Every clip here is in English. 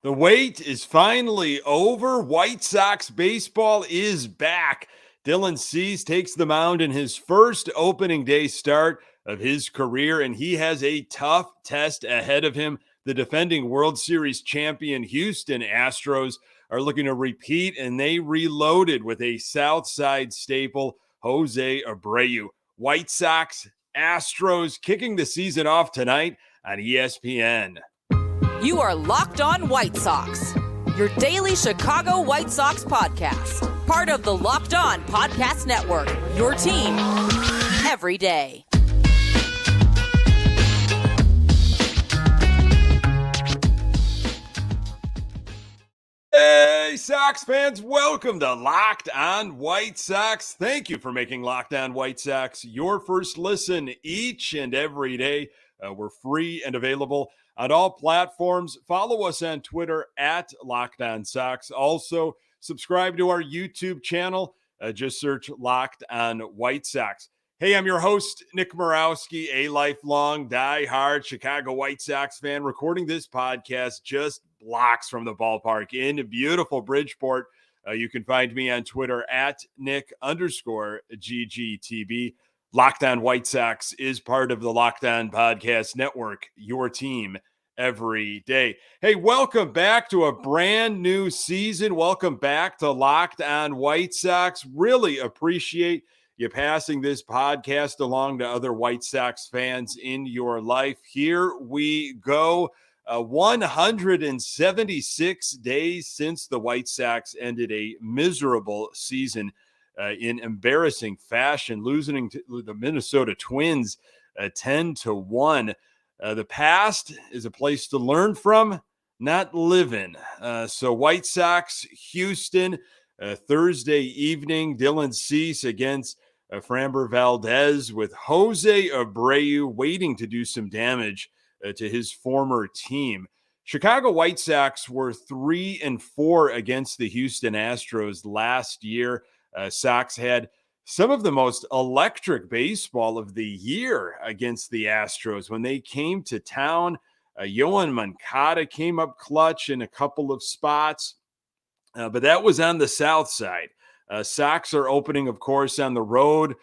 The wait is finally over. White Sox baseball is back. Dylan Cease takes the mound in his first opening day start of his career, and he has a tough test ahead of him. The defending World Series champion Houston Astros are looking to repeat, and they reloaded with a South Side staple, Jose Abreu. White Sox, Astros kicking the season off tonight on ESPN. You are Locked On White Sox, your daily Chicago White Sox podcast. Part of the Locked On Podcast Network, your team every day. Hey, Sox fans, welcome to Locked On White Sox. Thank you for making Locked On White Sox your first listen each and every day. We're free and available on all platforms. Follow us on Twitter at Locked On Sox. Also, subscribe to our YouTube channel. Just search Locked On White Sox. Hey, I'm your host, Nick Morawski, a lifelong die-hard Chicago White Sox fan, recording this podcast just blocks from the ballpark in beautiful Bridgeport. You can find me on Twitter at Nick_GGTB. Locked On White Sox is part of the Locked On Podcast Network, your team every day. Hey, welcome back to a brand new season. Welcome back to Locked On White Sox. Really appreciate you passing this podcast along to other White Sox fans in your life. Here we go. 176 days since the White Sox ended a miserable season in embarrassing fashion, losing to the Minnesota Twins 10-1. The past is a place to learn from, not live in. So White Sox, Houston, Thursday evening, Dylan Cease against Framber Valdez, with Jose Abreu waiting to do some damage to his former team. Chicago White Sox were 3-4 against the Houston Astros last year. Sox had some of the most electric baseball of the year against the Astros. When they came to town, Yoan Moncada came up clutch in a couple of spots, but that was on the south side. Sox are opening, of course, on the road,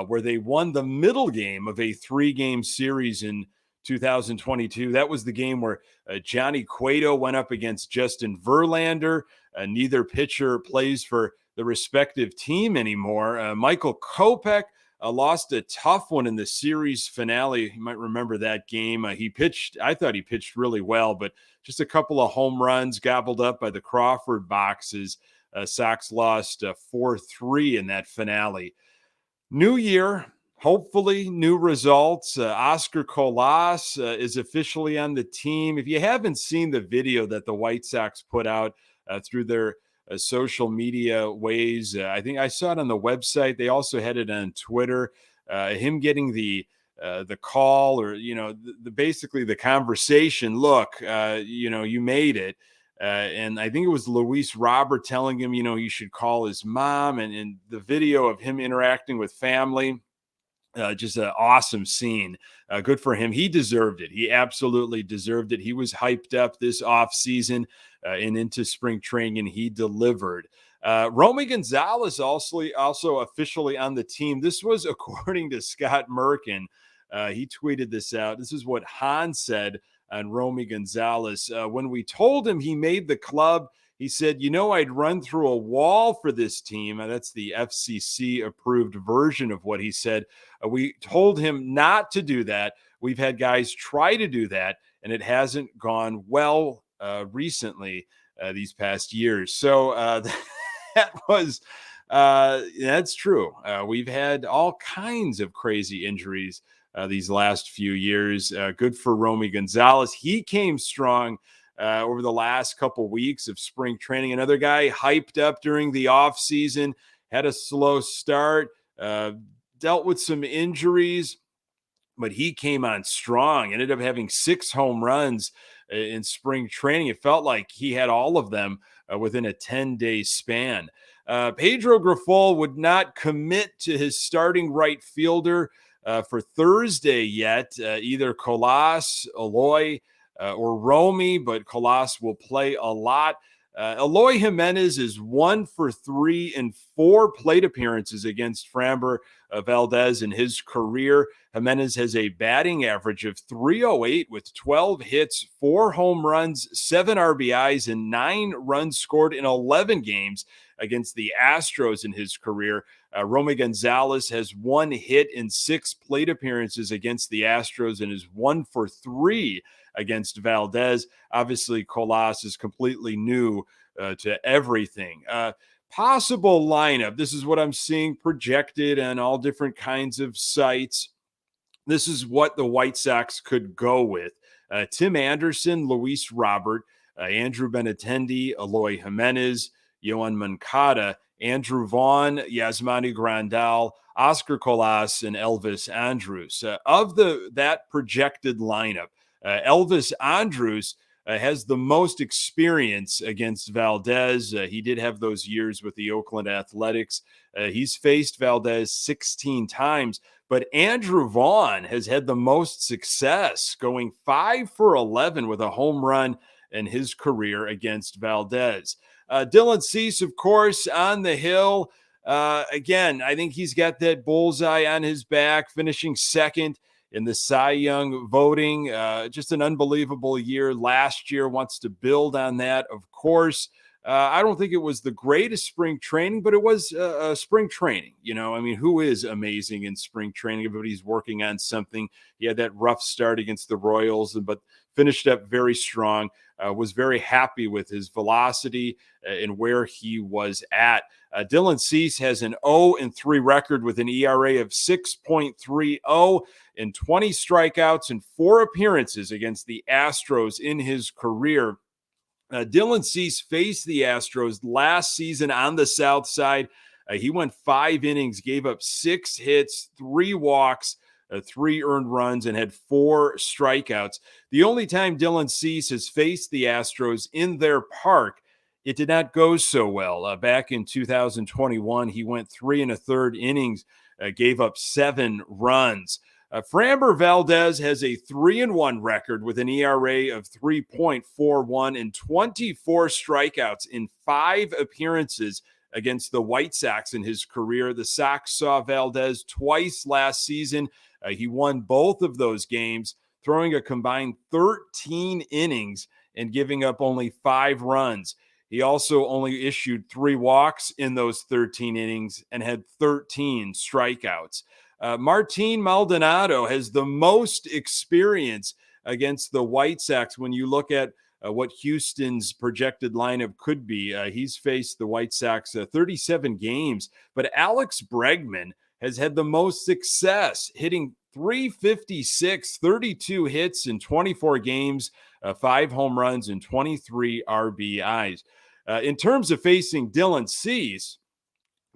where they won the middle game of a 3-game series in 2022. That was the game where Johnny Cueto went up against Justin Verlander. Neither pitcher plays for the respective team anymore. Michael Kopech lost a tough one in the series finale. You might remember that game. I thought he pitched really well, but just a couple of home runs gobbled up by the Crawford boxes. Sox lost 4-3 in that finale. New year, hopefully new results. Oscar Colas is officially on the team. If you haven't seen the video that the White Sox put out through their social media ways, I think I saw it on the website. They also had it on Twitter. Him getting the call, or basically the conversation. Look, you made it. And I think it was Luis Robert telling him, he should call his mom, and the video of him interacting with family. Just an awesome scene. Good for him. He deserved it. He absolutely deserved it. He was hyped up this offseason and into spring training, and he delivered. Romy Gonzalez also officially on the team. This was according to Scott Merkin. He tweeted this out. This is what Han said on Romy Gonzalez. When we told him he made the club, he said, I'd run through a wall for this team. That's the FCC-approved version of what he said. We told him not to do that. We've had guys try to do that, and it hasn't gone well recently these past years. So that's true. We've had all kinds of crazy injuries these last few years. Good for Romy Gonzalez. He came strong over the last couple weeks of spring training. Another guy hyped up during the offseason, had a slow start, dealt with some injuries, but he came on strong, ended up having 6 home runs in spring training. It felt like he had all of them within a 10-day span. Pedro Grifol would not commit to his starting right fielder for Thursday yet. Either Colas, Eloy, or Romy, but Colas will play a lot. Eloy Jimenez is 1 for 3 in 4 plate appearances against Framber Valdez in his career. Jimenez has a batting average of .308 with 12 hits, 4 home runs, 7 RBIs, and 9 runs scored in 11 games against the Astros in his career. Romy Gonzalez has 1 hit in 6 plate appearances against the Astros and is 1 for 3 against Valdez. Obviously, Colas is completely new to everything. Possible lineup. This is what I'm seeing projected on all different kinds of sites. This is what the White Sox could go with. Tim Anderson, Luis Robert, Andrew Benintendi, Eloy Jimenez, Yohan Moncada, Andrew Vaughn, Yasmani Grandal, Oscar Colas, and Elvis Andrus. Of that projected lineup, Elvis Andrus has the most experience against Valdez. He did have those years with the Oakland Athletics. He's faced Valdez 16 times, but Andrew Vaughn has had the most success, going 5 for 11 with a home run in his career against Valdez. Dylan Cease, of course, on the hill. Again, I think he's got that bullseye on his back, finishing second in the Cy Young voting. Just an unbelievable year last year. Wants to build on that, of course. I don't think it was the greatest spring training, but it was spring training. I mean, who is amazing in spring training? Everybody's working on something. He had that rough start against the Royals, but finished up very strong. Was very happy with his velocity and where he was at. Dylan Cease has an 0-3 record with an ERA of 6.30 and 20 strikeouts and 4 appearances against the Astros in his career. Dylan Cease faced the Astros last season on the South Side. He went 5 innings, gave up 6 hits, 3 walks, 3 earned runs, and had 4 strikeouts. The only time Dylan Cease has faced the Astros in their park, it did not go so well. Back in 2021, he went 3 1/3 innings, gave up 7 runs. Framber Valdez has a 3-1 record with an ERA of 3.41 and 24 strikeouts in 5 appearances against the White Sox in his career. The Sox saw Valdez twice last season. He won both of those games, throwing a combined 13 innings and giving up only 5 runs. He also only issued 3 walks in those 13 innings and had 13 strikeouts. Martin Maldonado has the most experience against the White Sox when you look at what Houston's projected lineup could be. He's faced the White Sox 37 games, but Alex Bregman has had the most success, hitting .356, 32 hits in 24 games, 5 home runs, and 23 RBIs. In terms of facing Dylan Cease,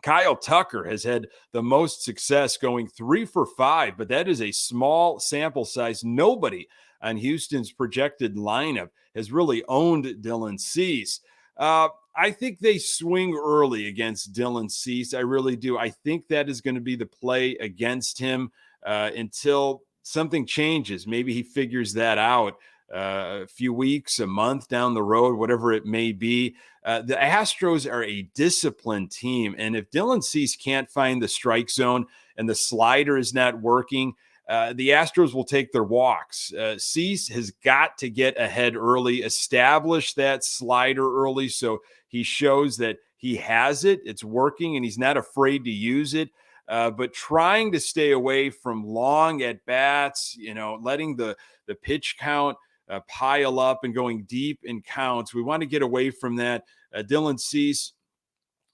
Kyle Tucker has had the most success, going 3 for 5, but that is a small sample size. Nobody on Houston's projected lineup has really owned Dylan Cease. I think they swing early against Dylan Cease. I really do. I think that is going to be the play against him until something changes. Maybe he figures that out a few weeks, a month down the road, whatever it may be. The Astros are a disciplined team, and if Dylan Cease can't find the strike zone and the slider is not working, the Astros will take their walks. Cease has got to get ahead early, establish that slider early so he shows that he has it, it's working, and he's not afraid to use it. But trying to stay away from long at-bats, letting the pitch count pile up and going deep in counts. We want to get away from that. Dylan Cease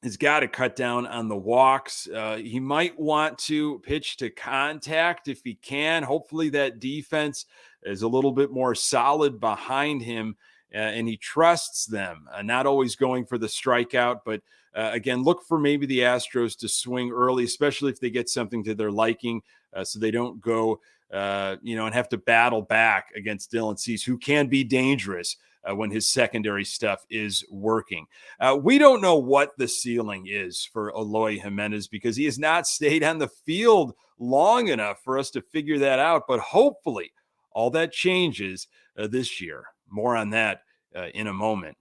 has got to cut down on the walks. He might want to pitch to contact if he can. Hopefully that defense is a little bit more solid behind him, and he trusts them. Not always going for the strikeout, but again, look for maybe the Astros to swing early, especially if they get something to their liking, so they don't go and have to battle back against Dylan Cease, who can be dangerous when his secondary stuff is working. We don't know what the ceiling is for Eloy Jimenez because he has not stayed on the field long enough for us to figure that out. But hopefully all that changes this year. More on that in a moment.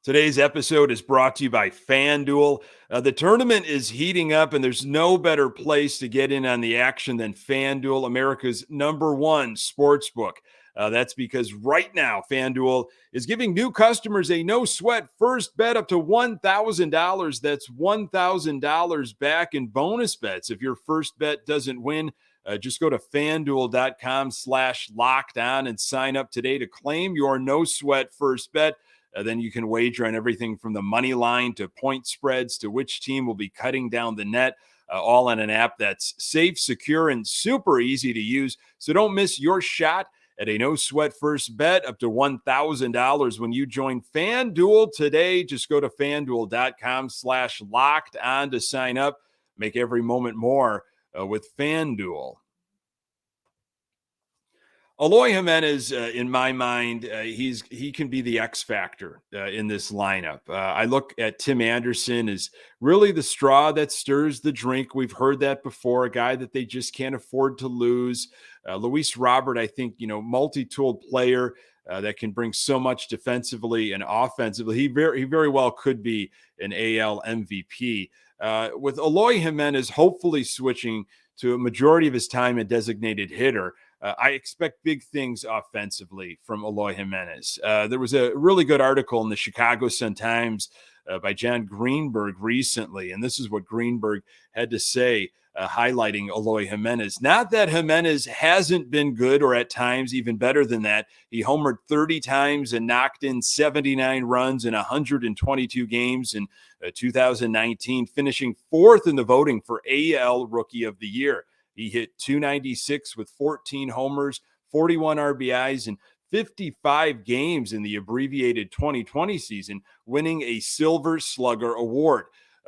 Today's episode is brought to you by FanDuel. The tournament is heating up, and there's no better place to get in on the action than FanDuel, America's #1 sportsbook. That's because right now, FanDuel is giving new customers a no-sweat first bet up to $1,000. That's $1,000 back in bonus bets. If your first bet doesn't win, just go to FanDuel.com/locked-on and sign up today to claim your no-sweat first bet. Then you can wager on everything from the money line to point spreads to which team will be cutting down the net, all on an app that's safe, secure, and super easy to use. So don't miss your shot at a no-sweat first bet up to $1,000 when you join FanDuel today. Just go to FanDuel.com/locked-on to sign up. Make every moment more with FanDuel. Eloy Jimenez, in my mind, he can be the X factor in this lineup. I look at Tim Anderson as really the straw that stirs the drink. We've heard that before, a guy that they just can't afford to lose. Luis Robert, I think, multi-tooled player that can bring so much defensively and offensively. He very well could be an AL MVP. With Eloy Jimenez hopefully switching to a majority of his time a designated hitter, I expect big things offensively from Eloy Jimenez. There was a really good article in the Chicago Sun-Times by John Greenberg recently, and this is what Greenberg had to say, highlighting Eloy Jimenez. Not that Jimenez hasn't been good, or at times even better than that. He homered 30 times and knocked in 79 runs in 122 games in 2019, finishing fourth in the voting for AL Rookie of the Year. He hit .296 with 14 homers, 41 RBIs, and 55 games in the abbreviated 2020 season, winning a Silver Slugger Award.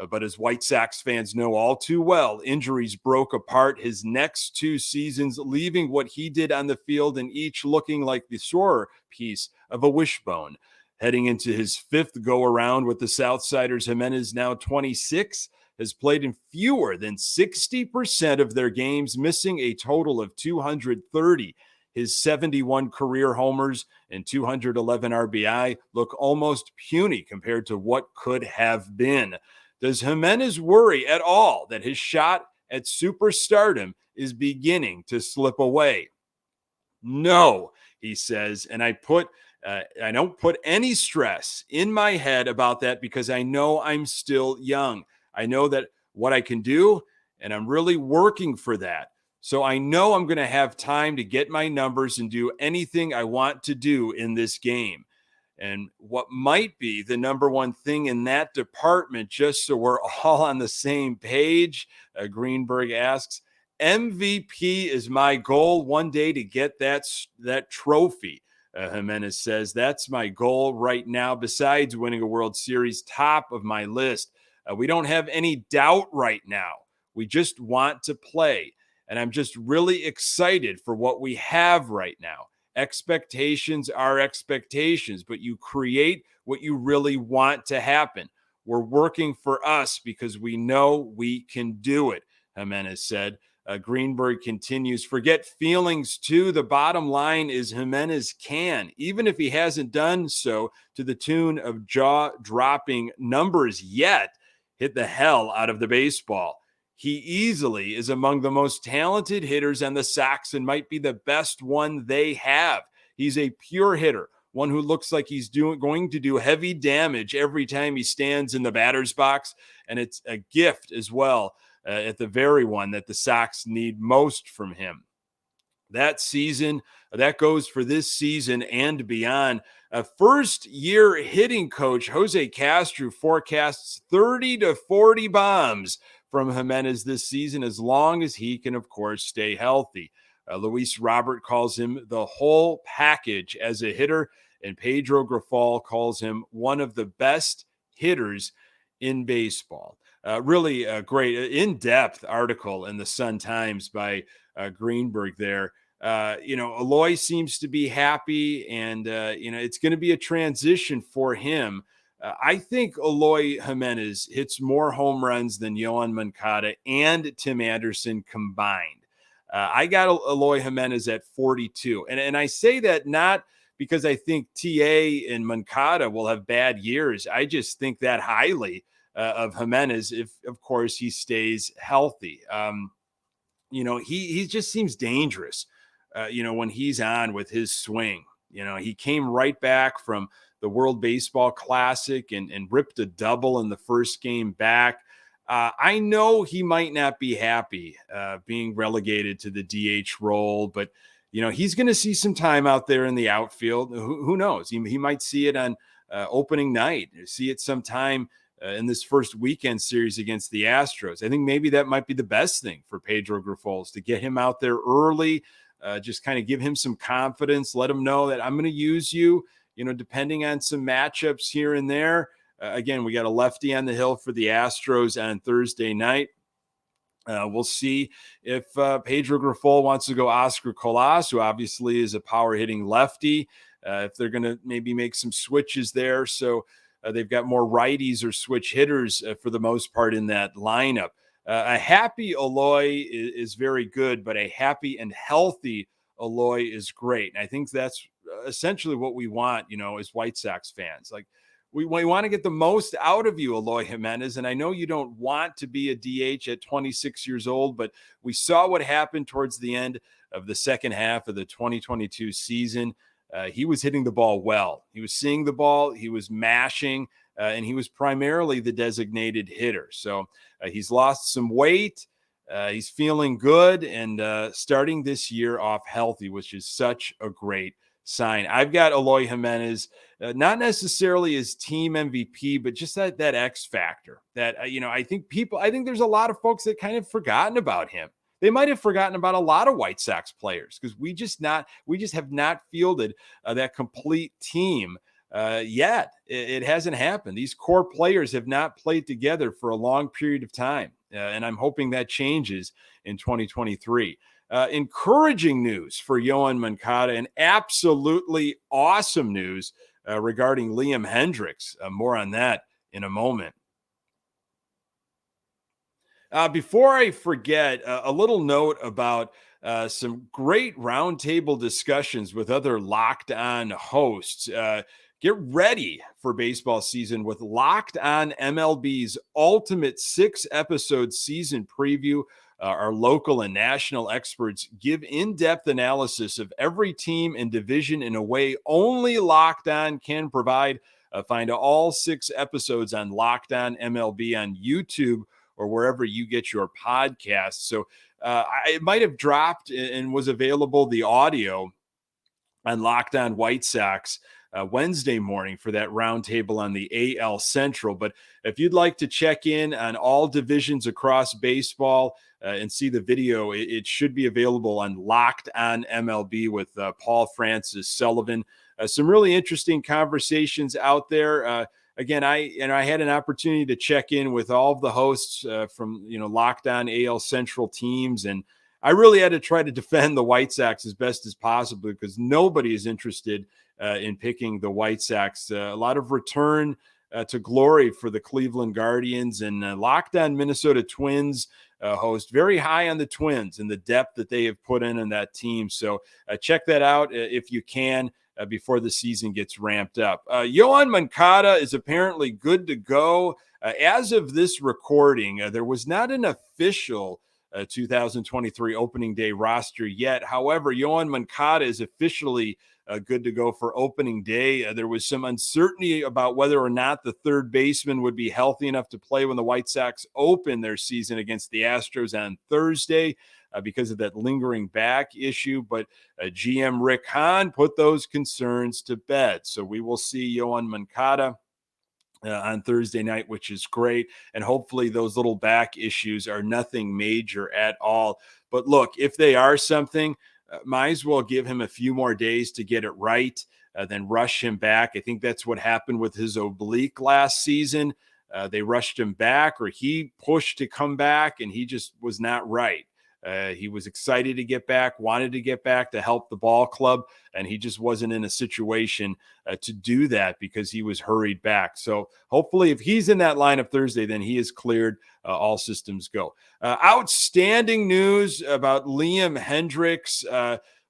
But as White Sox fans know all too well, injuries broke apart his next 2 seasons, leaving what he did on the field in each looking like the sore piece of a wishbone. Heading into his 5th go-around with the Southsiders, Jimenez, now 26, has played in fewer than 60% of their games, missing a total of 230. His 71 career homers and 211 RBI look almost puny compared to what could have been. Does Jimenez worry at all that his shot at superstardom is beginning to slip away? No, he says, and I don't put any stress in my head about that because I know I'm still young. I know that what I can do, and I'm really working for that. So I know I'm going to have time to get my numbers and do anything I want to do in this game. And what might be the number one thing in that department, just so we're all on the same page, Greenberg asks, MVP is my goal one day to get that trophy. Jimenez says, that's my goal right now, besides winning a World Series, top of my list. We don't have any doubt right now. We just want to play. And I'm just really excited for what we have right now. Expectations are expectations, but you create what you really want to happen. We're working for us because we know we can do it, Jimenez said. Greenberg continues, forget feelings too. The bottom line is Jimenez can, even if he hasn't done so to the tune of jaw-dropping numbers yet, hit the hell out of the baseball. He easily is among the most talented hitters on the Sox and might be the best one they have. He's a pure hitter, one who looks like he's going to do heavy damage every time he stands in the batter's box, and it's a gift as well, at the very one that the Sox need most from him. That goes for this season and beyond. A first-year hitting coach, Jose Castro, forecasts 30 to 40 bombs from Jimenez this season, as long as he can, of course, stay healthy. Luis Robert calls him the whole package as a hitter, and Pedro Grifol calls him one of the best hitters in baseball. Really a great, in-depth article in the Sun-Times by Greenberg there. Eloy seems to be happy, and, it's going to be a transition for him. I think Eloy Jimenez hits more home runs than Yohan Moncada and Tim Anderson combined. I got Eloy Jimenez at 42. And I say that not because I think TA and Moncada will have bad years. I just think that highly of Jimenez if, of course, he stays healthy. He just seems dangerous, when he's on with his swing. He came right back from the World Baseball Classic and ripped a double in the first game back. I know he might not be happy being relegated to the DH role, but he's going to see some time out there in the outfield. Who knows? He might see it on opening night, see it sometime in this first weekend series against the Astros. I think maybe that might be the best thing for Pedro Grifols, to get him out there early, just kind of give him some confidence, let him know that I'm going to use you, depending on some matchups here and there. Again, we got a lefty on the hill for the Astros on Thursday night. We'll see if Pedro Grifol wants to go Oscar Colas, who obviously is a power hitting lefty, if they're going to maybe make some switches there. So they've got more righties or switch hitters for the most part in that lineup. A happy Eloy is very good, but a happy and healthy Eloy is great. And I think that's essentially what we want, as White Sox fans. Like, we want to get the most out of you, Eloy Jimenez. And I know you don't want to be a DH at 26 years old, but we saw what happened towards the end of the second half of the 2022 season. He was hitting the ball well. He was seeing the ball. He was mashing, and he was primarily the designated hitter. So he's lost some weight. He's feeling good and starting this year off healthy, which is such a great sign. I've got Eloy Jimenez, not necessarily as team MVP, but just that X factor that, I think there's a lot of folks that kind of forgotten about him. They might have forgotten about a lot of White Sox players because we just have not fielded that complete team yet. It hasn't happened. These core players have not played together for a long period of time. And I'm hoping that changes in 2023. Encouraging news for Yoan Moncada, and absolutely awesome news regarding Liam Hendriks. More on that in a moment. Before I forget, a little note about some great roundtable discussions with other Locked On hosts. Get ready for baseball season with Locked On MLB's ultimate 6-episode season preview. Our local and national experts give in-depth analysis of every team and division in a way only Locked On can provide. Find all 6 episodes on Locked On MLB on YouTube or wherever you get your podcasts. So it might have dropped and was available, the audio, on Locked On White Sox Wednesday morning for that roundtable on the AL Central. But if you'd like to check in on all divisions across baseball and see the video, it should be available on Locked On MLB with Paul Francis Sullivan. Some really interesting conversations out there. Again, I had an opportunity to check in with all of the hosts from Locked On AL Central teams, and I really had to try to defend the White Sox as best as possible because nobody is interested in picking the White Sox. A lot of return to glory for the Cleveland Guardians, and Locked On Minnesota Twins host very high on the Twins and the depth that they have put in that team. So check that out if you can before the season gets ramped up. Yoan Moncada is apparently good to go. As of this recording, there was not an official 2023 opening day roster yet. However, Yoan Moncada is officially good to go for opening day. There was some uncertainty about whether or not the third baseman would be healthy enough to play when the White Sox open their season against the Astros on Thursday because of that lingering back issue. But GM Rick Hahn put those concerns to bed. So we will see Yoan Moncada on Thursday night, which is great. And hopefully those little back issues are nothing major at all. But look, if they are something, might as well give him a few more days to get it right, then rush him back. I think that's what happened with his oblique last season. They rushed him back, or he pushed to come back, and he just was not right. He was excited to get back, wanted to get back to help the ball club, and he just wasn't in a situation to do that because he was hurried back. So hopefully if he's in that lineup Thursday, then he is cleared. All systems go. Outstanding news about Liam Hendriks.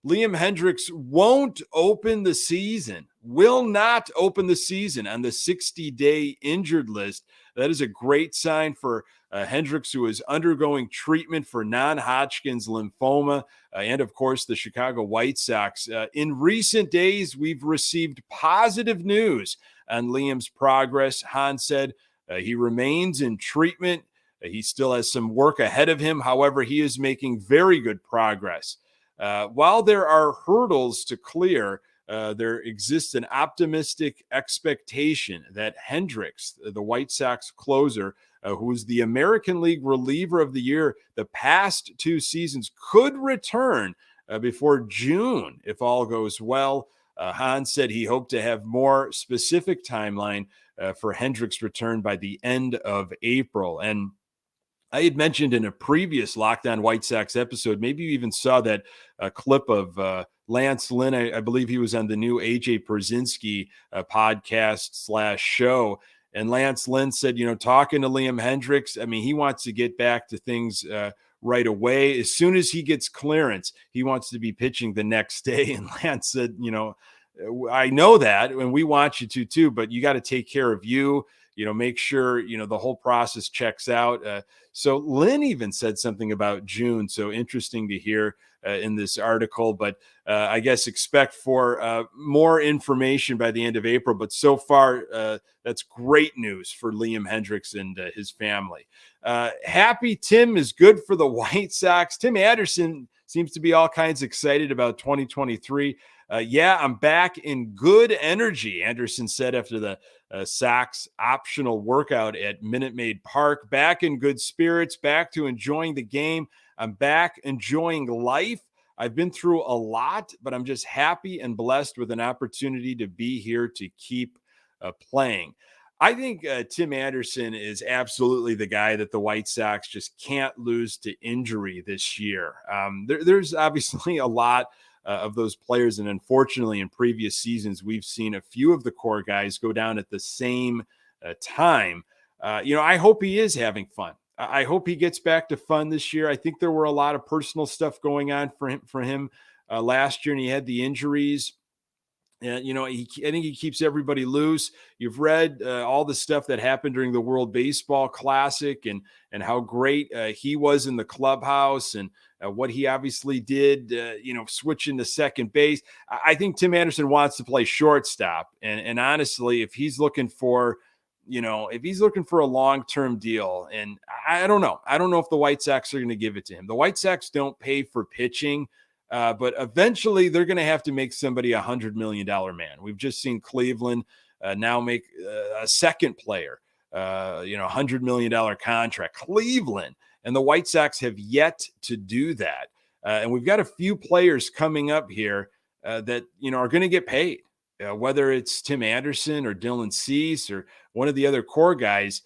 Liam Hendriks won't open the season, will not open the season on the 60-day injured list. That is a great sign for Hendriks, who is undergoing treatment for non-Hodgkin's lymphoma, and of course the Chicago White Sox. In recent days, we've received positive news on Liam's progress. Hahn said he remains in treatment. He still has some work ahead of him. However, he is making very good progress. While there are hurdles to clear, there exists an optimistic expectation that Hendriks, the White Sox closer, who is the American League reliever of the year the past 2 seasons, could return before June if all goes well. Hahn said he hoped to have more specific timeline for Hendriks' return by the end of April. And I had mentioned in a previous Locked On White Sox episode, maybe you even saw that clip of Lance Lynn. I believe he was on the new AJ Pierzynski podcast / show. And Lance Lynn said, talking to Liam Hendriks, I mean, he wants to get back to things right away. As soon as he gets clearance, he wants to be pitching the next day. And Lance said, I know that, and we want you to too, but you got to take care of you. Make sure, the whole process checks out. So Lynn even said something about June. So interesting to hear in this article, but I guess expect for more information by the end of April. But so far, that's great news for Liam Hendriks and his family. Happy Tim is good for the White Sox. Tim Anderson seems to be all kinds excited about 2023. Yeah, I'm back in good energy, Anderson said after the Sox optional workout at Minute Maid Park. Back in good spirits, back to enjoying the game. I'm back enjoying life. I've been through a lot, but I'm just happy and blessed with an opportunity to be here to keep playing. I think Tim Anderson is absolutely the guy that the White Sox just can't lose to injury this year. There's obviously a lot of those players. And unfortunately, in previous seasons, we've seen a few of the core guys go down at the same time. I hope he is having fun. I hope he gets back to fun this year. I think there were a lot of personal stuff going on for him last year, and he had the injuries. And, I think he keeps everybody loose. You've read all the stuff that happened during the World Baseball Classic and how great he was in the clubhouse and what he obviously did, switching to second base. I think Tim Anderson wants to play shortstop. And honestly, if he's looking for, a long-term deal, and I don't know if the White Sox are going to give it to him. The White Sox don't pay for pitching. But eventually they're going to have to make somebody $100 million man. We've just seen Cleveland now make a second player, $100 million contract. Cleveland and the White Sox have yet to do that. And we've got a few players coming up here that, are going to get paid, whether it's Tim Anderson or Dylan Cease or one of the other core guys.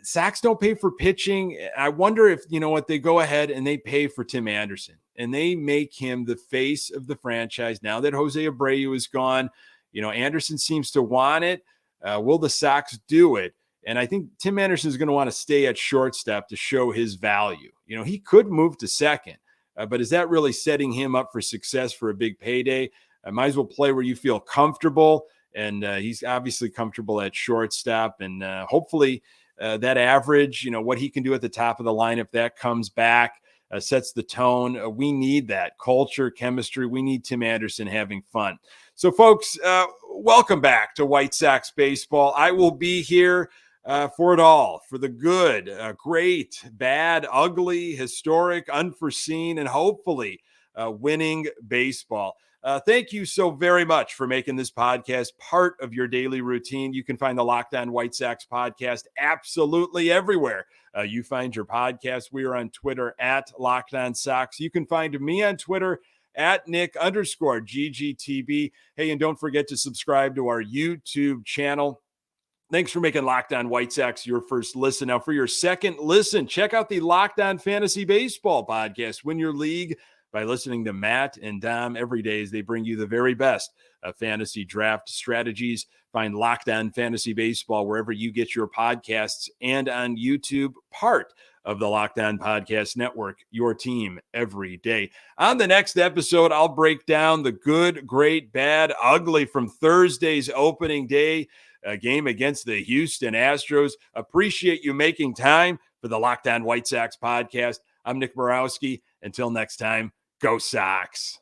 Sox don't pay for pitching. I wonder if, they go ahead and they pay for Tim Anderson and they make him the face of the franchise. Now that Jose Abreu is gone, Anderson seems to want it. Will the Sox do it? And I think Tim Anderson is going to want to stay at shortstop to show his value. He could move to second, but is that really setting him up for success for a big payday? Might as well play where you feel comfortable. And he's obviously comfortable at shortstop. And hopefully that average, what he can do at the top of the lineup, that comes back, sets the tone. We need that culture, chemistry. We need Tim Anderson having fun. So, folks, welcome back to White Sox baseball. I will be here for it all, for the good, great, bad, ugly, historic, unforeseen, and hopefully winning baseball. Thank you so very much for making this podcast part of your daily routine. You can find the Locked On White Sox podcast absolutely everywhere you find your podcast. We are on Twitter at Locked On Sox. You can find me on Twitter at Nick_GGTB. Hey, and don't forget to subscribe to our YouTube channel. Thanks for making Locked On White Sox your first listen. Now, for your second listen, check out the Locked On Fantasy Baseball podcast. Win your league by listening to Matt and Dom every day as they bring you the very best of fantasy draft strategies. Find Locked On Fantasy Baseball wherever you get your podcasts and on YouTube, part of the Locked On Podcast Network, your team every day. On the next episode, I'll break down the good, great, bad, ugly from Thursday's opening day game against the Houston Astros. Appreciate you making time for the Locked On White Sox podcast. I'm Nick Borowski. Until next time, go Sox.